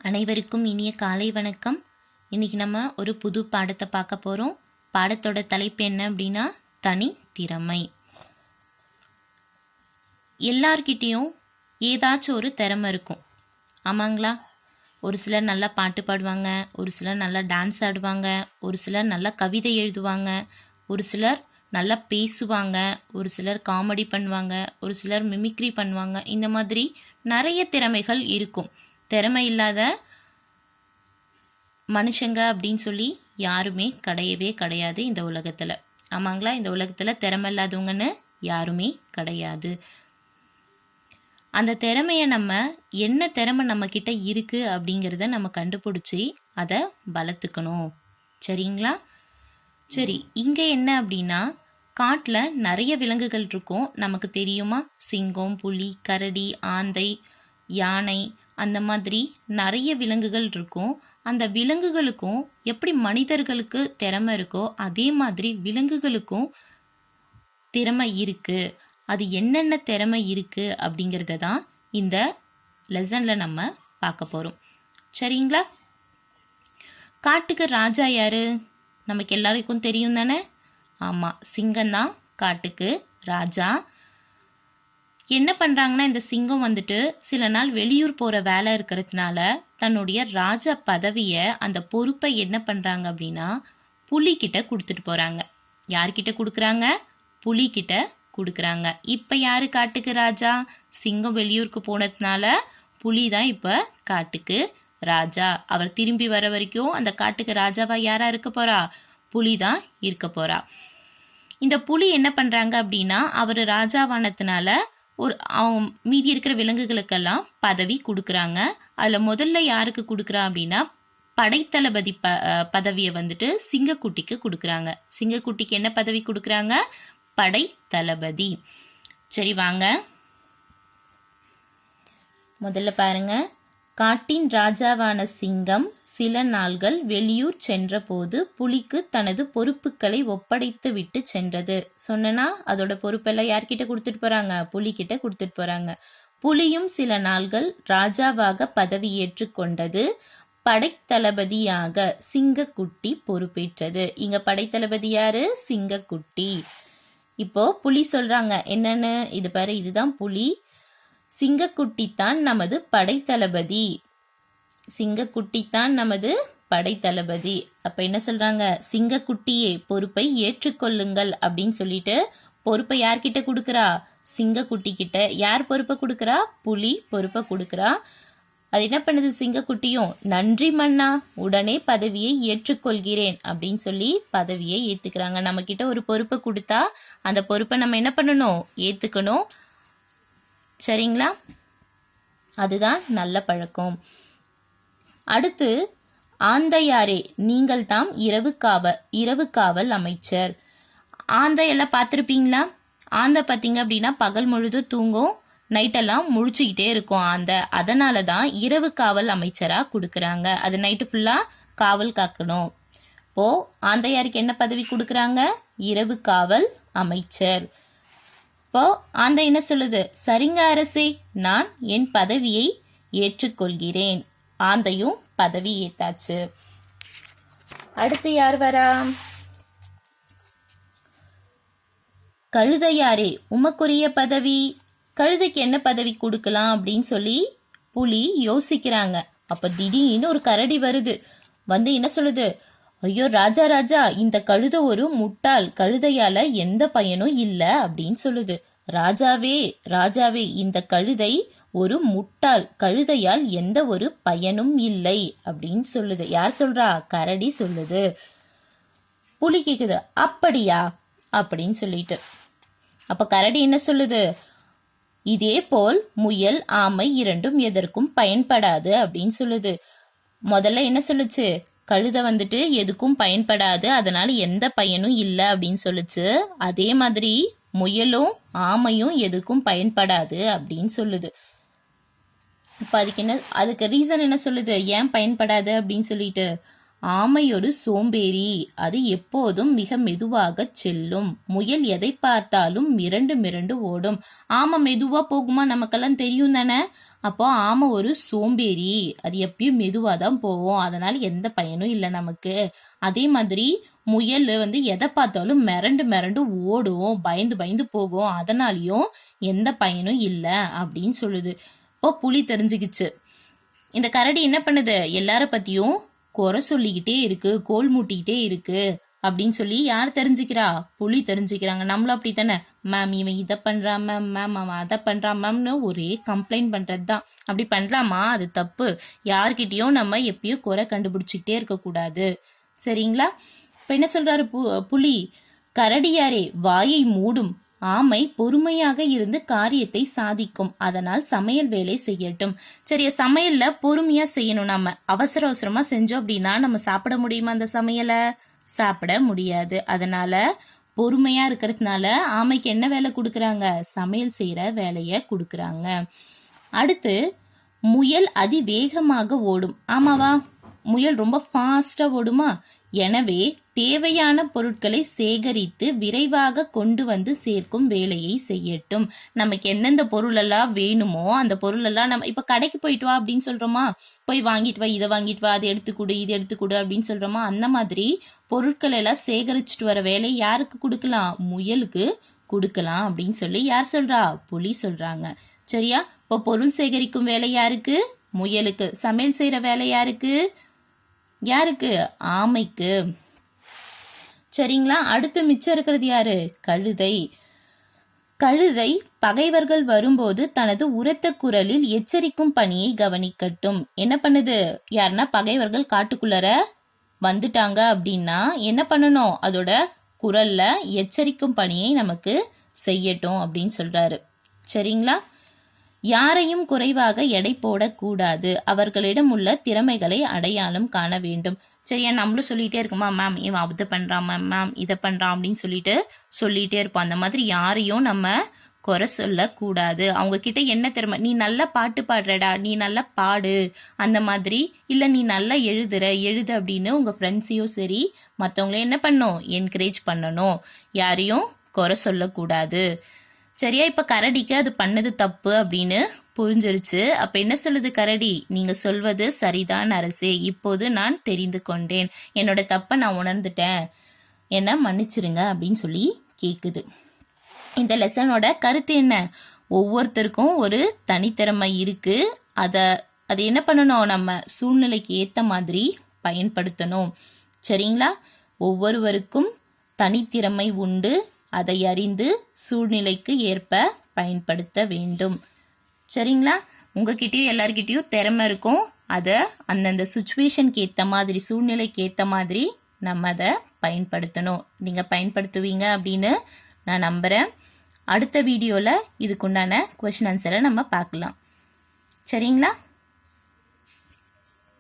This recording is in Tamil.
அனைவருக்கும் இனிய காலை வணக்கம். இன்னைக்கு நம்ம ஒரு புது பாடத்தை பார்க்க போறோம். பாடத்தோட தலைப்பு என்ன அப்படின்னா தனி திறமை. எல்லார்கிட்டையும் ஏதாச்சும் ஒரு திறமை இருக்கும், ஆமாங்களா? ஒரு சிலர் நல்லா பாட்டு பாடுவாங்க, ஒரு சிலர் நல்லா டான்ஸ் ஆடுவாங்க, ஒரு சிலர் நல்லா கவிதை எழுதுவாங்க, ஒரு சிலர் நல்லா பேசுவாங்க, ஒரு சிலர் காமெடி பண்ணுவாங்க, ஒரு சிலர் மிமிக்ரி பண்ணுவாங்க. இந்த மாதிரி நிறைய திறமைகள் இருக்கும். திறமை இல்லாத மனுஷங்க அப்படின்னு சொல்லி யாருமே கிடையவே கிடையாது இந்த உலகத்துல, ஆமாங்களா? இந்த உலகத்துல திறமை இல்லாதவங்கன்னு யாருமே கிடையாது. அந்த திறமைய நம்ம என்ன திறமை நம்ம கிட்ட இருக்கு அப்படிங்கிறத நம்ம கண்டுபிடிச்சி அதை வளர்த்துக்கணும், சரிங்களா? சரி, இங்க என்ன அப்படின்னா காட்டுல நிறைய விலங்குகள் இருக்கும், நமக்கு தெரியுமா? சிங்கம், புலி, கரடி, ஆந்தை, யானை, அந்த மாதிரி நிறைய விலங்குகள் இருக்கும். அந்த விலங்குகளுக்கும் எப்படி மனிதர்களுக்கு திறமை இருக்கோ அதே மாதிரி விலங்குகளுக்கும் திறமை இருக்கு. அது என்னென்ன திறமை இருக்கு அப்படிங்கிறத தான் இந்த லெசன்ல நம்ம பார்க்க போறோம், சரிங்களா? காட்டுக்கு ராஜா யாரு? நமக்கு எல்லாருக்கும் தெரியும் தானே? ஆமா, சிங்கம் தான் காட்டுக்கு ராஜா. என்ன பண்றாங்கன்னா, இந்த சிங்கம் வந்துட்டு சில நாள் வெளியூர் போற வேலை இருக்கிறதுனால தன்னுடைய ராஜா பதவிய, அந்த பொறுப்பை என்ன பண்றாங்க அப்படின்னா புலி கிட்ட கொடுத்துட்டு போறாங்க. யார்கிட்ட கொடுக்குறாங்க? புலி கிட்ட கொடுக்குறாங்க. இப்ப யாரு காட்டுக்கு ராஜா? சிங்கம் வெளியூருக்கு போனதுனால புலி தான் இப்ப காட்டுக்கு ராஜா. அவர் திரும்பி வர வரைக்கும் அந்த காட்டுக்கு ராஜாவா யாரா இருக்க போறா? புலி தான் இருக்க போறா. இந்த புலி என்ன பண்றாங்க அப்படின்னா, அவரு ராஜாவானதுனால அவங்க மீதி இருக்கிற விலங்குகளுக்கெல்லாம் பதவி கொடுக்குறாங்க. அதுல முதல்ல யாருக்கு கொடுக்குறா அப்படின்னா படைத்தளபதி பதவியை வந்துட்டு சிங்கக்குட்டிக்கு கொடுக்குறாங்க. சிங்கக்குட்டிக்கு என்ன பதவி கொடுக்குறாங்க? படைத்தளபதி. சரி வாங்க முதல்ல பாருங்க. காட்டின் ராஜாவான சிங்கம் சில நாள்கள் வெளியூர் சென்றபோது புலிக்கு தனது பொறுப்புகளை ஒப்படைத்து விட்டு சென்றது. சொன்னா அதோட பொறுப்பெல்லாம் யார்கிட்ட கொடுத்துட்டு போறாங்க? புலி கிட்ட கொடுத்துட்டு போறாங்க. புலியும் சில நாள்கள் ராஜாவாக பதவி ஏற்றுக்கொண்டது. படைத்தளபதியாக சிங்கக்குட்டி பொறுப்பேற்றது. இங்க படைத்தளபதி யாரு? சிங்கக்குட்டி. இப்போ புலி சொல்றாங்க என்னன்னு, இது பாரு, இதுதான் புலி. சிங்கக்குட்டி தான் நமது படைத்தளபதி. சிங்கக்குட்டி தான் நமது படைத்தளபதி. அப்ப என்ன சொல்றாங்க? சிங்கக்குட்டியே பொறுப்பை ஏற்றுக்கொள்ளுங்கள் அப்படின்னு சொல்லிட்டு பொறுப்பை யார்கிட்ட கொடுக்கறா? சிங்கக்குட்டி கிட்ட. யார் பொறுப்பை கொடுக்கறா? புலி பொறுப்பை கொடுக்கறா. அது என்ன பண்ணுது? சிங்கக்குட்டியும் நன்றி மன்னா, உடனே பதவியை ஏற்றுக்கொள்கிறேன் அப்படின்னு சொல்லி பதவியை ஏத்துக்கிறாங்க. நம்ம கிட்ட ஒரு பொறுப்பை கொடுத்தா அந்த பொறுப்பை நம்ம என்ன பண்ணணும்? ஏத்துக்கணும், சரிங்களா? அதுதான் நல்ல பழக்கம். அடுத்து, ஆந்தையாரே நீங்கள் தாம் இரவு காவல் அமைச்சர். ஆந்தை எல்லாம் பார்த்துருப்பீங்களா? ஆந்தை பார்த்தீங்க அப்படின்னா பகல் முழுது தூங்கும், நைட்டெல்லாம் முழிச்சுக்கிட்டே இருக்கும் ஆந்தை. அதனால தான் இரவு காவல் அமைச்சரா கொடுக்குறாங்க. அது நைட்டு ஃபுல்லா காவல் காக்கணும். இப்போ ஆந்தையாருக்கு என்ன பதவி கொடுக்குறாங்க? இரவு காவல் அமைச்சர். இப்போ ஆந்தை என்ன சொல்லுது? சரிங்க அரசே, நான் என் பதவியை ஏற்றுக்கொள்கிறேன். ஆந்தையும் பதவி ஏத்தாச்சு. அடுத்து யார் வரா? கழுதையாரே உமக்குரிய பதவி. கழுதைக்கு என்ன பதவி கொடுக்கலாம் அப்படின்னு சொல்லி புலி யோசிக்கிறாங்க. அப்ப திடீர்னு ஒரு கரடி வருது. வந்து என்ன சொல்லுது? ஐயோ ராஜா ராஜா, இந்த கழுதை ஒரு முட்டாள், கழுதையால எந்த பயனும் இல்ல அப்படின்னு சொல்லுது. ராஜாவே ராஜாவே, இந்த கழுதை ஒரு முட்டாள், கழுதையால் எந்த ஒரு பயனும் இல்லை அப்படின்னு சொல்லுது. யார் சொல்றா? கரடி சொல்லுது. புலி கேக்குது, அப்படியா அப்படின்னு சொல்லிட்டு. அப்ப கரடி என்ன சொல்லுது? இதே போல் முயல், ஆமை இரண்டும் எதற்கும் பயன்படாது அப்படின்னு சொல்லுது. முதல்ல என்ன சொல்லுச்சு? கழுதை வந்துட்டு எதுக்கும் பயன்படாது, அதனால எந்த பயனும் இல்லை அப்படின்னு சொல்லுச்சு. அதே மாதிரி முயலும் ஆமையும் எதுக்கும் பயன்படாது அப்படின்னு சொல்லுது. இப்ப அதுக்கு ரீசன் என்ன சொல்லுது? ஏன் பயன்படாது அப்படின்னு சொல்லிட்டு, ஆமை ஒரு சோம்பேறி, அது எப்போதும் மிக மெதுவாக செல்லும். முயல் எதை பார்த்தாலும் மிரண்டு மிரண்டு ஓடும். ஆமை மெதுவா போகுமா, நமக்கெல்லாம் தெரியும் தானே. அப்போ ஆமை ஒரு சோம்பேறி, அது எப்பயும் மெதுவா தான் போகும், அதனால எந்த பயனும் இல்லை நமக்கு. அதே மாதிரி முயல் எதை பார்த்தாலும் மிரண்டு மிரண்டு ஓடும், பயந்து பயந்து போகும், அதனாலயும் எந்த பயனும் இல்லை அப்படின்னு சொல்லுது. இப்போ புலி தெரிஞ்சுக்கிச்சு. இந்த கரடி என்ன பண்ணுது, எல்லார பத்தியும் குறை சொல்லிக்கிட்டே இருக்கு, கோல் மூட்டிக்கிட்டே இருக்கு அப்படின்னு சொல்லி யார் தெரிஞ்சுக்கிறா, புலி தெரிஞ்சுக்கிறாங்க. நம்மளும் அப்படித்தானே, மேம் இவன் இதை பண்றான் மேம், மேம் அவன் அதை பண்றான் மேம்னு ஒரே கம்ப்ளைண்ட் பண்றது தான். அப்படி பண்றாமா, அது தப்பு. யார்கிட்டயும் நம்ம எப்பயும் குறை கண்டுபிடிச்சிக்கிட்டே இருக்கக்கூடாது, சரிங்களா. இப்ப என்ன சொல்றாரு புலி, கரடியாரே வாயை மூடும், ஆமை பொறுமையாக இருந்து காரியத்தை சாதிக்கும், அதனால் சமையல் வேலை செய்யட்டும். சரி, சமையல்ல பொறுமையா செய்யணும். நம்ம அவசர அவசரமா செஞ்சோம் அப்படின்னா நம்ம சாப்பிட முடியுமா, அந்த சமையலை சாப்பிட முடியாது. அதனால பொறுமையா இருக்கிறதுனால ஆமைக்கு என்ன வேலை கொடுக்கறாங்க, சமையல் செய்யற வேலைய கொடுக்கறாங்க. அடுத்து முயல் அதிவேகமாக ஓடும். ஆமாவா, முயல் ரொம்ப ஃபாஸ்டா ஓடுமா, எனவே தேவையான பொருட்களை சேகரித்து விரைவாக கொண்டு வந்து சேர்க்கும் வேலையை செய்யட்டும். நமக்கு எந்தெந்த பொருள் எல்லாம் வேணுமோ அந்த பொருள் எல்லாம் நம்ம இப்ப கடைக்கு போயிட்டு வா அப்படின்னு சொல்றோமா, போய் வாங்கிட்டு வா, இதை வாங்கிட்டு வா, அதை எடுத்துக்கொடு, இது எடுத்துக்கொடு அப்படின்னு சொல்றோமா, அந்த மாதிரி பொருட்கள் எல்லாம் சேகரிச்சுட்டு வர வேலை யாருக்கு கொடுக்கலாம், முயலுக்கு கொடுக்கலாம் அப்படின்னு சொல்லி யார் சொல்றா, புலி சொல்றாங்க. சரியா, இப்போ பொருள் சேகரிக்கும் வேலை யாருக்கு, முயலுக்கு. சமையல் செய்யற வேலை யாருக்கு, யாருக்கு, ஆமைக்கு. சரிங்களா. அடுத்து மிச்சம் இருக்கிறது யாரு, கழுதை. கழுதை பகைவர்கள் வரும்போது தனது உரத்த குரலில் எச்சரிக்கும் பணியை கவனிக்கட்டும். என்ன பண்ணுது, யாருன்னா பகைவர்கள் காட்டுக்குள்ளர வந்துட்டாங்க அப்படின்னா என்ன பண்ணணும், அதோட குரல்ல எச்சரிக்கும் பணியை நமக்கு செய்யட்டும் அப்படின்னு சொல்றாரு. சரிங்களா. யாரையும் குறைவாக எடை போடக்கூடாது, அவர்களிடம் உள்ள திறமைகளை அடையாளம் காண வேண்டும். சரியா, நம்மளும் சொல்லிட்டே இருக்குமா, மேம் இவன் அதை பண்றான் மேம், மேம் இதை பண்றான் அப்படின்னு சொல்லிட்டே இருப்போம். அந்த மாதிரி யாரையும் நம்ம குறை சொல்லக்கூடாது. அவங்க கிட்ட என்ன திறமை, நீ நல்லா பாட்டு பாடுறடா, நீ நல்லா பாடு அந்த மாதிரி, இல்லை நீ நல்லா எழுது அப்படின்னு உங்க ஃப்ரெண்ட்ஸையும் சரி மற்றவங்களையும் என்ன பண்ணணும், என்கரேஜ் பண்ணணும். யாரையும் குறை சொல்லக்கூடாது. சரியா, இப்ப கரடிக்கு அது பண்ணது தப்பு அப்படின்னு புரிஞ்சிருச்சு. அப்ப என்ன சொல்லுது கரடி, நீங்க சொல்வது சரிதான் அரசே, இப்போது நான் தெரிந்து கொண்டேன், என்னோட தப்ப நான் உணர்ந்துட்டேன், என்ன மன்னிச்சிருங்க அப்படின்னு சொல்லி கேக்குது. இந்த லெசனோட கருத்து என்ன, ஒவ்வொருத்தருக்கும் ஒரு தனித்திறமை இருக்கு, அது என்ன பண்ணணும், நம்ம சூழ்நிலைக்கு ஏத்த மாதிரி பயன்படுத்தணும். சரிங்களா. ஒவ்வொருவருக்கும் தனித்திறமை உண்டு, அதை அறிந்து சூழ்நிலைக்கு ஏற்ப பயன்படுத்த வேண்டும். சரிங்களா. உங்ககிட்டயும் எல்லார்கிட்டயும் திறமை இருக்கும், அதை அந்தந்த சுச்சுவேஷனுக்கு ஏற்ற மாதிரி, சூழ்நிலைக்கு ஏற்ற மாதிரி நம்ம அதை பயன்படுத்தணும். நீங்க பயன்படுத்துவீங்க அப்படின்னு நான் நம்புறேன். அடுத்த வீடியோல இதுக்குண்டான கொஸ்டின் ஆன்சரை நம்ம பார்க்கலாம். சரிங்களா.